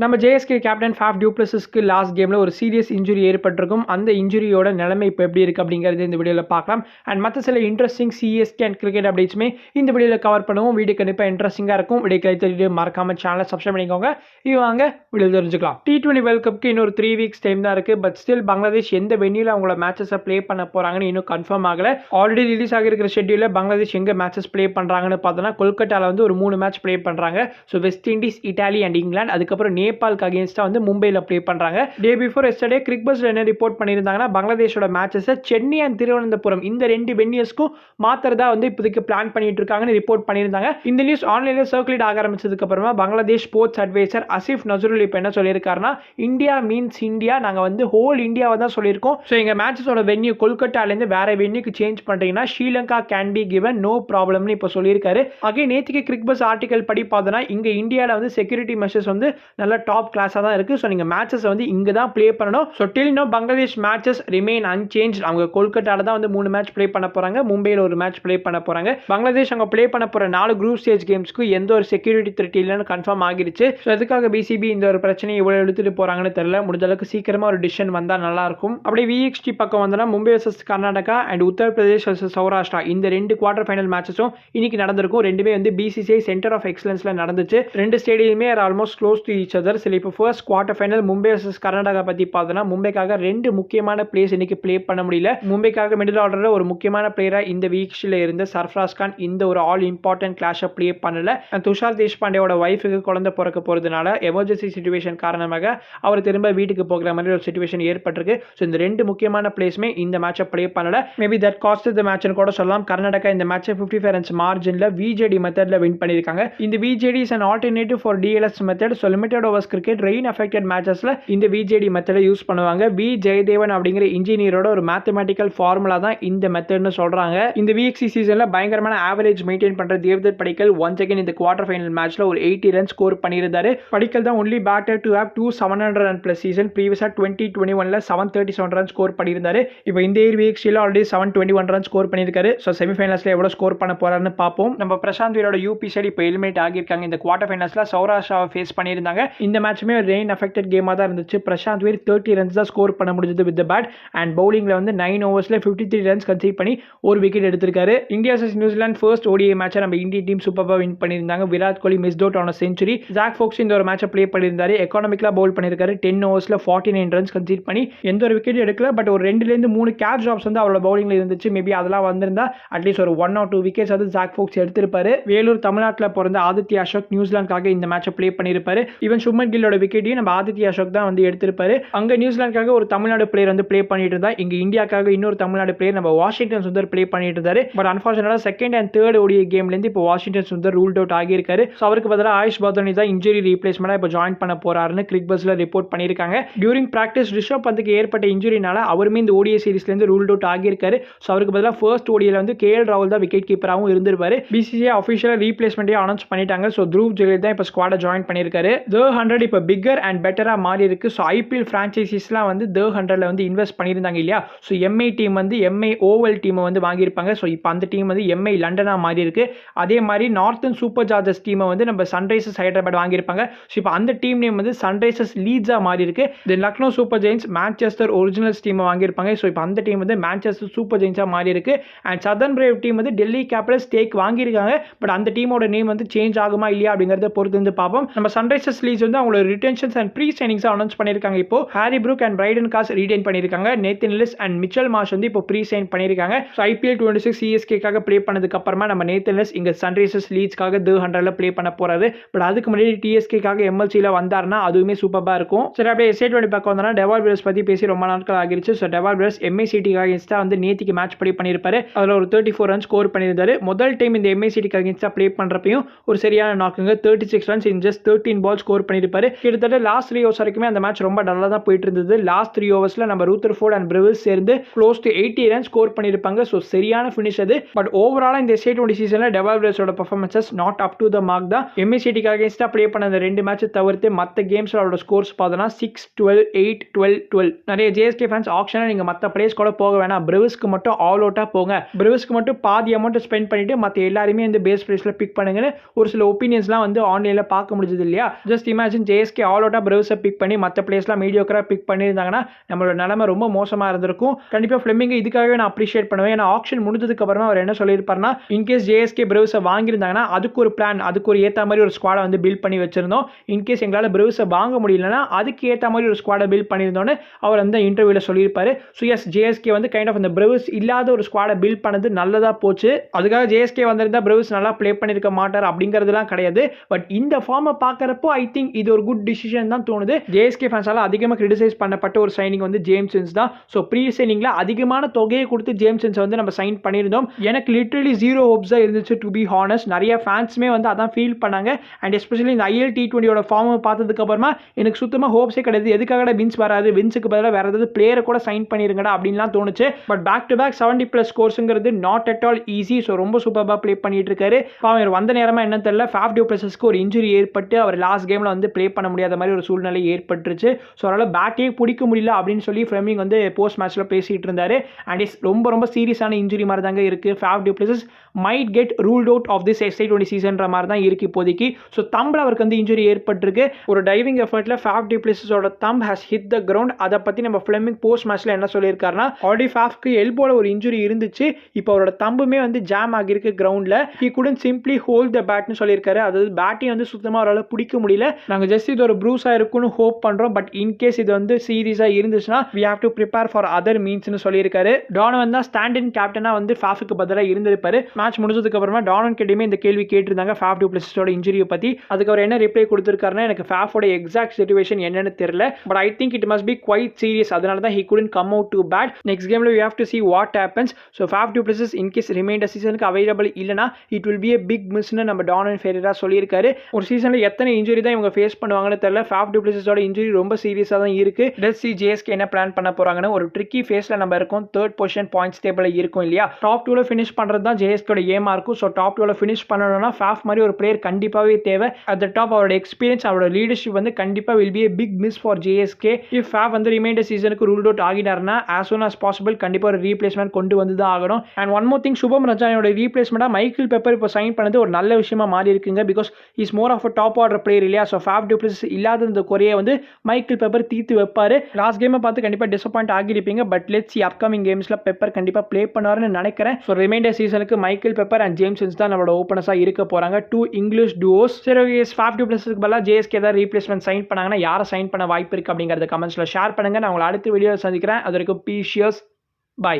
நம்ம JSK captain Faf du பிளஸிஸ்க்கு last கேமில் ஒரு சீரியஸ் இன்ஜுரி ஏற்பட்டிருக்கும். அந்த இன்ஜுரியோட நிலைமை இப்போ எப்படி இருக்குது அப்படிங்கிறது இந்த வீடியோவில் பார்க்கலாம். அண்ட் மற்ற சில இன்ட்ரெஸ்டிங் சிஎஸ்கே அண்ட் கிரிக்கெட் அப்டேட்ஸுமே இந்த வீடியோவில் கவர் பண்ணுவோம். வீடியோ கண்டிப்பாக இன்ட்ரெஸ்டிங்காக இருக்கும். வீடியோ தெரிஞ்சுட்டு மறக்காம சேனலை சப்ஸ்கிரைப் பண்ணிக்கோங்க. வாங்க வீடியோ தெரிஞ்சுக்கலாம். T20 வேர்ல்ட் கப்புக்கு இன்னொரு 3 வீக்ஸ் டைம் தான் இருக்குது. பட் ஸ்டில் பங்களாதேஷ் எந்த வென்யூவில் அவங்களோட மேட்சஸை ப்ளே பண்ண போகிறாங்கன்னு இன்னும் கன்ஃபார்ம் ஆகலை. ஆல்ரெடி ரிலீஸ் ஆகிருக்கிற ஷெட்யூலில் பங்களாதேஷ் எங்கே மேட்சஸ் ப்ளே பண்ணுறாங்கன்னு பார்த்தோன்னா கொல்கட்டாவில் வந்து ஒரு 3 மேட்ச் ப்ளே பண்ணுறாங்க. So west Indies, Italy and England, அதுக்கப்புறம் நேபாளுக்கு அகேன்ஸ்டாக வந்து மும்பையில் ப்ளே பண்ணுறாங்க. டே பிஃபோர் எஸ்டர்டே கிரிக்பஸ்ல என்ன ரிப்போர்ட் பண்ணியிருந்தாங்கன்னா பங்களாதேஷோட மேட்சஸை சென்னை அண்ட் திருவனந்தபுரம் இந்த 2 வென்யூஸ்க்கும் மாத்திரதா வந்து இப்போதைக்கு பிளான் பண்ணிட்டு இருக்காங்கன்னு ரிப்போர்ட் பண்ணியிருந்தாங்க. இந்த நியூஸ் ஆன்லைனில் சர்க்குலேட் ஆக ஆரம்பிச்சதுக்கு அப்புறமா பங்களாதேஷ் ஸ்போர்ட்ஸ் அட்வைசர் அசிஃப் நசருல் இப்போ என்ன சொல்லியிருக்காருன்னா, இந்தியா மீன்ஸ் இந்தியா, நாங்கள் வந்து ஹோல் இந்தியாவை தான் சொல்லியிருக்கோம். ஸோ எங்கள் மேட்சஸோட வென்யூ கொல்கட்டாலேருந்து வேற வென்யூக்கு சேஞ்ச் பண்ணுறீங்கன்னா Sri Lanka can be given no ப்ராப்ளம்னு இப்போ சொல்லியிருக்காரு. அகே நேற்றுக்கு கிரிக்பஸ் ஆர்டிகல் படி பார்த்தோன்னா இங்கே இந்தியாவில் வந்து செக்யூரிட்டி மெஷர்ஸ் வந்து நல்ல டாப் கிளாஸாக தான் இருக்குது. ஸோ நீங்கள் மேட்சஸ் வந்து இங்கே தான் ப்ளே பண்ணணும். So till no Bangladesh matches remain unchanged. அவங்க கொல்கட்டாவில் தான் வந்து 3 மேட்ச் ப்ளே பண்ண போகிறாங்க, மும்பையில் ஒரு மேட்ச் ப்ளே பண்ண போகிறாங்க. பங்களாதேஷ் அவங்க ப்ளே பண்ண போகிற 4 குரூப் ஸ்டேஜ் கேம்ஸ்க்கு எந்த ஒரு செக்யூரிட்டி த்ரெட் இல்லைன்னு கன்ஃபார்ம் ஆகிருச்சு. ஸோ அதுக்காக பிசிபி இந்த ஒரு பிரச்சனையை இவ்வளோ எடுத்துகிட்டு போகிறாங்கன்னு தெரியல. முடிஞ்ச அளவுக்கு சீக்கிரமாக ஒரு டிசிஷன் வந்தால் நல்லாயிருக்கும். அப்படியே விஎக்ஸ்டி பக்கம் வந்தோன்னா Mumbai versus Karnataka and Uttar Pradesh versus Saurashtra இந்த 2 குவார்டர் ஃபைனல் மேட்சஸும் இன்னைக்கு நடந்திருக்கும். ரெண்டுமே வந்து பிசிசிஐ சென்டர் ஆஃப் எக்ஸலன்ஸில் நடந்துச்சு. 2 ஸ்டேடியமே almost close to each other. சில இப்போ first quarter final Mumbai versus Karnataka பற்றி பார்த்தோன்னா மும்பைக்காக 2 முக்கியமான பிளேயர்ஸ் இன்னைக்கு ப்ளே பண்ண முடியல. மும்பைக்காக மிடில் ஆர்டரில் ஒரு முக்கியமான பிளேயராக இந்த வீக்ஸில் இருந்த சர்ஃப்ராஸ் கான் இந்த ஒரு ஆல் இம்பார்ட்டன்ட் கிளாஷை ப்ளே பண்ணல. துஷார் தேஷ்பாண்டேயோட ஒய்ஃபுக்கு குழந்தை பிறக்க போகிறதுனால எமர்ஜென்சி சிச்சுவேஷன் காரணமாக அவர் திரும்ப வீட்டுக்கு போகிற மாதிரி ஒரு சிச்சுவேஷன் ஏற்பட்டிருக்கு. ஸோ இந்த 2 முக்கியமான பிளேஸ்மே இந்த மேட்சை ப்ளே பண்ணல. மேபி தட் காஸ்ட் த மேட்ச்னு கூட சொல்லலாம். கர்நாடகா இந்த மேட்சை 55 ரன்ஸ் மார்ஜினில் விஜேடி மெத்தடில் வின் பண்ணியிருக்காங்க. இந்த VJD is an alternative for DLS method. So limited overs cricket rain affected மேட்சஸில் இந்த விஜேடி மெத்தடை யூஸ் பண்ணுவாங்க. வி ஜெயதேவன் அப்படிங்கிற இன்ஜினியரோட ஒரு மேத்தமெட்டிக்கல் ஃபார்முலா தான் இந்த மெத்தட்னு சொல்றாங்க. இந்த விஎக்சி சீசன்ல பயங்கரமான ஆவரேஜ் மெயின்டைன் பண்ற தேவ்தத் படிக்கல் ஒன்ஸ் அகைன் இந்த குவார்டர் ஃபைனல் மேட்ச்ல ஒரு 80 ரன் ஸ்கோர் பண்ணியிருந்தாரு. படிக்கல் தான் only batter to have 2 700 run plus season. ப்ரீவியஸா 2021ல 737 ரன் ஸ்கோர் பண்ணியிருந்தாரு. இப்போ இந்த இயர் விஎக்சியில் ஆல்ரெடி 721 ரன் ஸ்கோர் பண்ணியிருக்காரு. ஸோ செமிஃபைனல்ஸ்ல எவ்வளவு ஸ்கோர் பண்ண போறாருன்னு பார்ப்போம். நம்ம பிரசாந்த் வீரோட யூபி சைடு இப்போ எலிமினேட் ஆகியிருக்காங்க. இந்த குவார்டர் ஃபைனல்ஸ்ல சௌராஷ்டிராவை ஃபேஸ் பண்ணியிருந்தாங்க. இந்த மேட்சுமே ரெயின் அஃபெக்டட் கேமா தான் இருந்துச்சு. பிரசாந்த் வீர் 30 ரன்ஸ் தான் ஸ்கோர் பண்ண முடிஞ்சது வித் த பேட். அண்ட் பவுலிங்ல வந்து 9 ஓவர்ஸ்ல 53 ரன்ஸ் கன்சீட் பண்ணி ஒரு விக்கெட் எடுத்திருக்காரு. India vs New Zealand first ODI மேட்சை நம்ம இந்தியன் டீம் சூப்பராக வின் பண்ணியிருந்தாங்க. விராட் கோலி மிஸ்ட் அவுட் ஆன செஞ்சுரி. ஜாக் ஃபோக்ஸ் இந்த ஒரு மேட்சை ப்ளே பண்ணியிருந்தாரு. எக்கானமிக்கலா பவுல் பண்ணியிருக்காரு. 10 ஓவர்ஸ்ல 49 ரன்ஸ் கன்சீட் பண்ணி எந்த ஒரு விக்கெட் எடுக்கல. பட் ஒரு 2-3 கேட்ச் ட்ராப்ஸ் வந்து அவரோட பவுலிங்ல இருந்துச்சு. மேபி அதெல்லாம் வந்திருந்தா அட்லீஸ்ட் ஒரு 1 or 2 விக்கெட்ஸ் வந்து ஜாக் ஃபோக்ஸ் எடுத்திருப்பாரு. வேலூர் தமிழ்நாட்டில் பிறந்த ஆதித்ய அசோக் நியூசிலாந்துக்காக இந்த மேட்சை ப்ளே பண்ணியிருப்பாரு. ஈவன் சுப்மன் கில்லோட விக்கெட்டையும் நம்ம ஆதித்ய அசோக் தான் வந்து எடுத்திருப்பாரு. அங்க நியூசிலாந்துக்காக ஒரு தமிழ்நாடு பிளேயர் வந்து ப்ளே பண்ணிட்டு இருந்தா. இங்க இந்தியாக்காக இன்னொரு தமிழ்நாடு பிளேயர் நம்ம வாஷிங்டன் சுந்தர் ப்ளே பண்ணிட்டு இருந்தாரு. But unfortunately second and third ODI கேம்ல இருந்து இப்போ வாஷிங்டன் சுந்தர் ரூல்ட் அவுட் ஆகியிருக்காரு. ஸோ அவருக்கு பதிலாக ஆயுஷ் பர்தனி தான் இன்ஜுரி ரீப்ளேஸ்மெண்டா இப்போ ஜாயின் பண்ண போறாருன்னு கிரிக்பஸ்ல ரிப்போர்ட் பண்ணியிருக்காங்க. டியூரிங் பிராக்டிஸ் ரிஷப் பந்துக்கு ஏற்பட்ட இன்ஜுரினால அவருமே இந்த ஓடிஐ சீரிஸ்ல இருந்து ரூல்ட் அவுட் ஆகியிருக்காரு. ஸோ அவருக்கு பதிலாக ஃபர்ஸ்ட் ஓடிஐல வந்து கேஎல் ராகுல் தான் விக்கெட் கீப்பராகவும் இருந்திருப்பாரு. பிசிசிஐ அஃபிஷியலா ரீப்ளேஸ்மெண்ட்டே அனௌன்ஸ் பண்ணிட்டாங்க. ஸோ த்ருவ் ஜுரேல் தான் இப்போ ஸ்குவாட ஜாயின் பண்ணியிருக்காரு. The 100 இப்போ பிக்கர் அண்ட் பெட்டரா மாறி இருக்கு. ஸோ ஐபிஎல் பிரான்ச்சைசிஸ்லாம் வந்து The 100ல வந்து இன்வெஸ்ட் பண்ணியிருந்தாங்க இல்லையா. ஸோ எம்ஐ டீம் வந்து எம்ஐ ஓவல் டீமை வந்து வாங்கியிருப்பாங்க. ஸோ இப்போ அந்த டீம் வந்து எம்ஐ லண்டனா மாறி இருக்கு. அதே மாதிரி நார்த்தன் சூப்பர் ஜார்ஜர்ஸ் டீமை வந்து நம்ம சன்ரைசர்ஸ் ஹைதராபாத் வாங்கியிருப்பாங்க. ஸோ இப்போ அந்த டீம் நேம் வந்து சன்ரைசர்ஸ் லீட்ஸா மாறி இருக்கு. Then Lucknow Super Giants Manchester Originals டீமை வாங்கியிருப்பாங்க. ஸோ இப்போ அந்த டீம் வந்து மான்செஸ்டர் சூப்பர் ஜெயின்ஸா மாறி இருக்கு. அண்ட் சதர்ன் பிரேவ் டீம் வந்து டெல்லி கேபிட்டல்ஸ் டேக் வாங்கியிருக்காங்க. பட் அந்த டீமோட நேம் வந்து சேஞ்ச் ஆகுமா இல்லையா அப்படிங்கறத பொறுத்து வந்து பார்ப்போம். நம்ம சன்ரைசர்ஸ் லீட்ஸ் வந்து அவங்களோட retentions and pre signings announce பண்ணியிருக்காங்க. இப்போ Harry Brook and Brydon Carse retain பண்ணியிருக்காங்க. Nathan Ellis and Mitchell Marsh வந்து இப்போ ப்ரீ சைன் பண்ணியிருக்காங்க. ஸோ ஐபிஎல் 26 சிஎஸ்கேக்காக ப்ளே பண்ணதுக்கு அப்புறமா நம்ம நேத்தன் எல்லிஸ் இங்க சன்ரைசர்ஸ் லீட்ஸ்க்காக The 100ல ப்ளே பண்ண போறாரு. பட் அதுக்கு முன்னாடி டிஎஸ்கேக்காக எம்எல்சியில் வந்தாருன்னா அதுவுமே சூப்பராக இருக்கும். சரி அப்படியே எஸ்ஏ20 பக்கம் வந்தோம்னா டெவால் பிரஸ் பற்றி பேசி ரொம்ப நாட்கள் ஆகிருச்சு. ஸோ டெவால் பிரஸ் எம்ஐ சிட்டிக்காக அகேன்ஸ்டா வந்து நேத்திக்கு மேட்ச் ப்ளே பண்ணியிருப்பாரு. அதில் ஒரு 34 ரன் ஸ்கோர் பண்ணியிருந்தாரு. முதல் டைம் இந்த எம்ஐ சிட்டிக்கு அகேன்ஸ்டா ப்ளே பண்றப்பையும் ஒரு சரியான நாக்குங்க 36 runs in just 13 ball score பண்ணியிருப்பாரு. கிட்டத்தட்ட லாஸ்ட் 3 ஓவர்ஸ் வரைக்குமே அந்த மேட்ச் ரொம்ப டல்லா தான் போயிட்டு இருந்தது. லாஸ்ட் 3 ஓவர்ஸ்ல நம்ம ரூத்தர்ஃபோர்ட் அண்ட் பிரெவில்ஸ் சேர்ந்து க்ளோஸ் டு 80 ரன் ஸ்கோர் பண்ணியிருப்பாங்க. ஸோ சரியான ஃபினிஷ் அது. பட் ஓவராலா இந்த எஸ்ஏ20 சீசன்ல டெவால் பிரஸோட performances not up to the mark தான். எம்ஐ சிட்டிக்கு அகேன்ஸ்டா ப்ளே பண்ண அந்த 2 மேட்ச் தவிர்த்து மற்ற கேம்ஸ்ல அவரோட ஸ்கோர்ஸ் பார்த்தோம்னா 6-12, 8-12. நிறைய ஜேஎஸ்கே ஃபேன்ஸ் ஆப்ஷனா நீங்க மற்ற பிளேஸ் கூட போக வேணாம், பிரெவிஸ்க்கு மட்டும் ஆல் அவுட்டா போங்க, பிரெவிஸ்க்கு மட்டும் பாதி அமௌண்ட் ஸ்பெண்ட் பண்ணிட்டு மற்ற எல்லாருமே இந்த பேஸ் பிளேஸ்ல பிக் பண்ணுங்கன்னு ஒரு சில ஒப்பீனியன்ஸ்லாம் வந்து ஆன்லைன்ல பார்க்க முடிஞ்சது இல்லையா. Just imagine imagine JSK all அவுட்டாக பிரவுஸை பிக் பண்ணி மற்ற பிளேஸ்லாம் மீடியோக்கராக பிக் பண்ணியிருந்தாங்கன்னா நம்மளோட நிலைமை ரொம்ப மோசமாக இருந்திருக்கும். கண்டிப்பாக ஃப்ளெமிங்கை இதுக்காகவே நான் அப்ரிஷியேட் பண்ணுவேன். ஏன்னா ஆக்ஷன் முடிஞ்சதுக்கு அப்புறமா அவர் என்ன சொல்லியிருப்பாருன்னா, இன்கேஸ் ஜேஎஸ்கே பிரவுஸை வாங்கியிருந்தாங்கன்னா அதுக்கு ஒரு பிளான், அதுக்கு ஒரு ஏற்ற மாதிரி ஒரு ஸ்குவாடை வந்து பில்ட் பண்ணி வச்சிருந்தோம். இன்கேஸ் எங்களால் பிரவுஸை வாங்க முடியலன்னா அதுக்கு ஏற்ற மாதிரி ஒரு ஸ்குவாடை பில்ட் பண்ணியிருந்தோன்னு அவர் அந்த இன்டர்வியூவில் சொல்லியிருப்பாரு. ஸோ எஸ், ஜேஎஸ்கே வந்து கைண்ட் ஆஃப் அந்த பிரவுஸ் இல்லாத ஒரு ஸ்குவாடை பில்ட் பண்ணது நல்லதாக போச்சு. அதுக்காக ஜேஎஸ்கே வந்திருந்தா பிரவுஸ் நல்லா ப்ளே பண்ணியிருக்க மாட்டார் அப்படிங்கிறதுலாம் கிடையாது. பட் இந்த ஃபார்மை பார்க்குறப்போ ஐ திங்க் இது ஒரு குட் டிசிஷன் தான் தோணுது. ஜேஎஸ்கே ஃபேன்ஸால் அதிகமாக கிரிட்டிசைஸ் பண்ணப்பட்ட ஒரு சைனிங் வந்து ஜேம்ஸ் வின்ஸ் தான். ஸோ ப்ரீ சைனிங்கில் அதிகமான தொகையை கொடுத்து ஜேம்ஸ் வின்ஸை வந்து நம்ம சைன் பண்ணியிருந்தோம். எனக்கு லிட்டரலி ஜீரோ ஹோப்ஸ் தான் இருந்துச்சு டு பி ஹானஸ்ட். நிறைய ஃபேன்ஸுமே வந்து அதான் ஃபீல் பண்ணாங்க. அண்ட் எஸ்பெஷலி இந்த ஐஎல் T20 ஃபார்மை பார்த்ததுக்கு அப்புறமா எனக்கு சுத்தமாக ஹோப்ஸே கிடையாது. எதுக்காக வின்ஸ் வராது, வின்ஸுக்கு பதிலாக வேறு ஏதாவது பிளேயரை கூட சைன் பண்ணிருங்கடா அப்படின்லாம் தோணுச்சு. பட் பேக் டு பேக் 70+ ஸ்கோர்ஸுங்கிறது not at all easy. So ரொம்ப சூப்பராக ப்ளே பண்ணிட்டு இருக்காரு. அவர் வந்த நேரமாக என்ன தெரியல, ஃபாஃப் டு பிளஸஸ்க்கு ஒரு இன்ஜுரி ஏற்பட்டு அவர் லாஸ்ட் கேமில் வந்து ப்ளே பண்ண முடியாத மாதிரி ஒரு சூழ்நிலை ஏற்பட்டுருச்சு. ஸோ அதனால் பேட்டே பிடிக்க முடியல அப்படின்னு சொல்லி ஃப்ளெமிங் வந்து போஸ்ட் மேட்ச்சில் பேசிகிட்டு இருந்தார். அண்ட் இஸ் ரொம்ப ரொம்ப சீரியஸான இன்ஜுரி மாதிரி தாங்க இருக்குது. Faf du Plessis might get ruled out of this SI20 சீசன்ற மாதிரி தான் இருக்குது இப்போதைக்கு. ஸோ தம்பில் அவருக்கு வந்து இன்ஜுரி ஏற்பட்டிருக்கு. ஒரு டைவிங் எஃபர்ட்டில் ஃபாஃப் டு பிளஸஸோட thumb has hit the ground. அதை பற்றி நம்ம ஃப்ளெமிங் போஸ்ட் மேட்ச்சில் என்ன சொல்லியிருக்காருன்னா, ஆல்ரெடி ஃபாஃப்க்கு எல்போவில் ஒரு இன்ஜுரி இருந்துச்சு, இப்போ அவரோட தம்புமே வந்து ஜாம் ஆகியிருக்கு கிரவுண்டில். He couldn't simply hold the பேட்னு சொல்லியிருக்காரு. அதாவது பேட்டிங் வந்து சுத்தமாக அவரால் பிடிக்க முடியல. நாங்கள் ஜஸ்ட் இது ஒரு ப்ரூஸாக இருக்குன்னு ஹோப் பண்ணுறோம். பட் இன்கேஸ் இது வந்து சீரியஸாக இருந்துச்சுன்னா we have to prepare for other meansனு சொல்லியிருக்காரு. டானவன் தான் ஸ்டாண்ட் இன் கேப்டனாக வந்து ஃபாஃப்க்கு பதிலாக இருந்திருப்பாரு. மேட்ச் முடிஞ்சதுக்கு அப்புறமா டானவன் கிட்டயுமே இந்த கேள்வி கேட்டிருந்தாங்க ஃபாஃப் டு பிளஸஸோட இன்ஜுரியை பற்றி. அதுக்கு அவர் என்ன ரிப்ளை கொடுத்துருக்காருன்னா, எனக்கு ஃபாஃபோட எக்ஸாக்ட் சிச்சுவேஷன் என்னன்னு தெரியல, but I think it must be quite serious. அதனால தான் he couldn't come out too bad. Next கேமில் we have to see what happens. So Faf du Plessis in case remainder சீசனுக்கு அவைலபிள் இல்லைனா it will be a big மிஸ்னு நம்ம Donovan Ferreira சொல்லியிருக்காரு. ஒரு சீசனில் எத்தனை இன்ஜுரி தான் இவங்க ஃபேஸ் பண்ணுவாங்கன்னு தெரியல. ஃபாஃப் டு பிளஸஸோட இன்ஜுரி ரொம்ப சீரியஸாக தான் இருக்குது. லெட்ஸ் see ஜேஎஸ்கே என்ன பிளான் பண்ண போகிறாங்கன்னு. ஒரு ட்ரிக்கி ஃபேஸில் நம்ம இருக்கோம். 3rd பொசிஷன் பாயிண்ட்ஸ் டேபிளில் இருக்கும் இல்லையா. டாப் 2ல ஃபினிஷ் பண்ணுறது தான் ஜேஎஸ்கேட ஏமாக இருக்கும். ஸோ டாப் 2ல ஃபினிஷ் பண்ணணும்னா ஃபாஃப் மாதிரி ஒரு பிளேயர் கண்டிப்பாகவே தேவை. அட் த டாப் அவரோட எக்ஸ்பீரியன்ஸ், அவரோட லீடர்ஷிப் வந்து கண்டிப்பாக will be a big miss for JSK. If Faf வந்து ரிமைண்டர் சீசனுக்கு ரூல்ட் அவுட் ஆகினார்னா as soon as possible கண்டிப்பாக ஒரு ரீப்ளேஸ்மெண்ட் கொண்டு வந்து தான் ஆகணும். And one more thing, Shubham ரஜானியோட ரீப்ளேஸ்மெண்ட்டாக மைக்கேல் பெப்பர் இப்போ சைன் பண்ணது ஒரு நல்ல விஷயமா மாறி இருக்குங்க. Because is more of a top order player இல்லையா. ஸோ ஃபாஃப் டு பிளஸஸ் இல்லாத இந்த குறையை வந்து மைக்கேல் பெப்பர் தீர்த்து வைப்பார். லாஸ்ட் கேமை பார்த்து கண்டிப்பாக டிசப்பாயிண்ட் ஆகியிருப்பீங்க. பட் லெட்ஸ் see அப்கமிங் கேம்ஸில் பெப்பர் கண்டிப்பாக ப்ளே பண்ணுவார்னு நினைக்கிறேன். ஸோ ரிமைண்டர் சீசனுக்கு Michael Pepper and James Vince தான் நம்மளோட ஓப்பனர்ஸாக இருக்க போகிறாங்க. 2 இங்கிலீஷ் டுவோஸ். சரி, ஃபாஃப் டு பிளஸஸ்க்கு பதிலாக ஜேஎஸ்கே ஏதாவது ரீப்ளேஸ்மெண்ட் சைன் பண்ணாங்கன்னா யாரை சைன் பண்ண வாய்ப்பு இருக்குது அப்படிங்கிறத கமெண்ட்ஸில் ஷேர் பண்ணுங்கள். நான் உங்களை அடுத்த வீடியோவில் சந்திக்கிறேன். அது வரைக்கும் பீஷியர்ஸ், பை.